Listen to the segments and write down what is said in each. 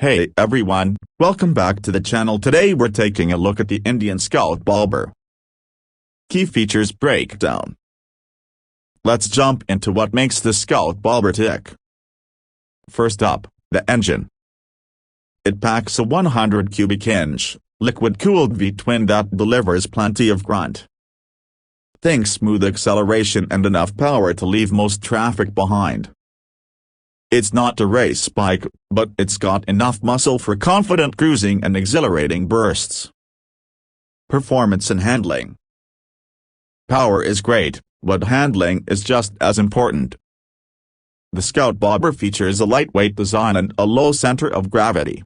Hey everyone, welcome back to the channel. Today we're taking a look at the Indian Scout Bobber. Key features breakdown. Let's jump into what makes the Scout Bobber tick. First up, the engine. It packs a 100 cubic inch, liquid-cooled V-twin that delivers plenty of grunt. Think smooth acceleration and enough power to leave most traffic behind. It's not a race bike, but it's got enough muscle for confident cruising and exhilarating bursts. Performance and handling. Power is great, but handling is just as important. The Scout Bobber features a lightweight design and a low center of gravity.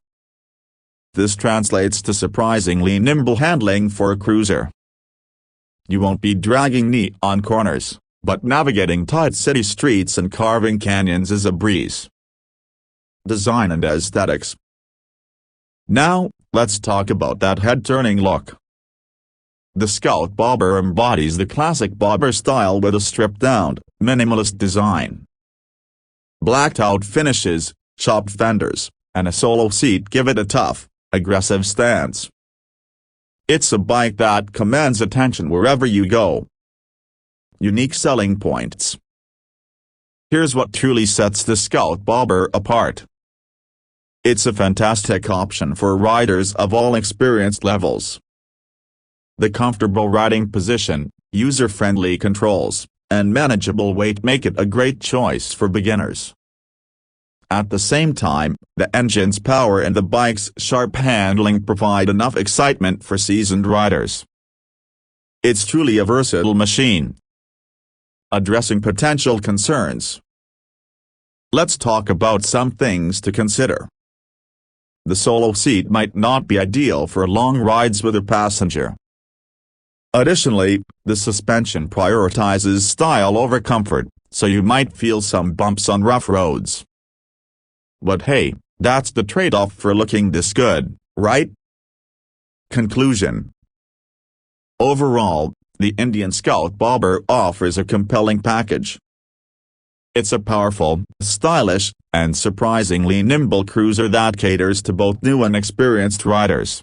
This translates to surprisingly nimble handling for a cruiser. You won't be dragging knee on corners, but navigating tight city streets and carving canyons is a breeze. Design and aesthetics. Now, let's talk about that head-turning look. The Scout Bobber embodies the classic bobber style with a stripped-down, minimalist design. Blacked-out finishes, chopped fenders, and a solo seat give it a tough, aggressive stance. It's a bike that commands attention wherever you go. Unique selling points. Here's what truly sets the Scout Bobber apart. It's a fantastic option for riders of all experience levels. The comfortable riding position, user-friendly controls, and manageable weight make it a great choice for beginners. At the same time, the engine's power and the bike's sharp handling provide enough excitement for seasoned riders. It's truly a versatile machine. Addressing potential concerns. Let's talk about some things to consider. The solo seat might not be ideal for long rides with a passenger. Additionally, the suspension prioritizes style over comfort, so you might feel some bumps on rough roads. But hey, that's the trade-off for looking this good, right? Conclusion. Overall, the Indian Scout Bobber offers a compelling package. It's a powerful, stylish, and surprisingly nimble cruiser that caters to both new and experienced riders.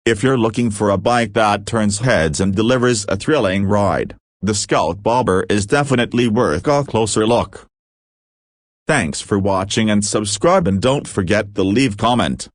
If you're looking for a bike that turns heads and delivers a thrilling ride, the Scout Bobber is definitely worth a closer look. Thanks for watching and subscribe, and don't forget to leave comment.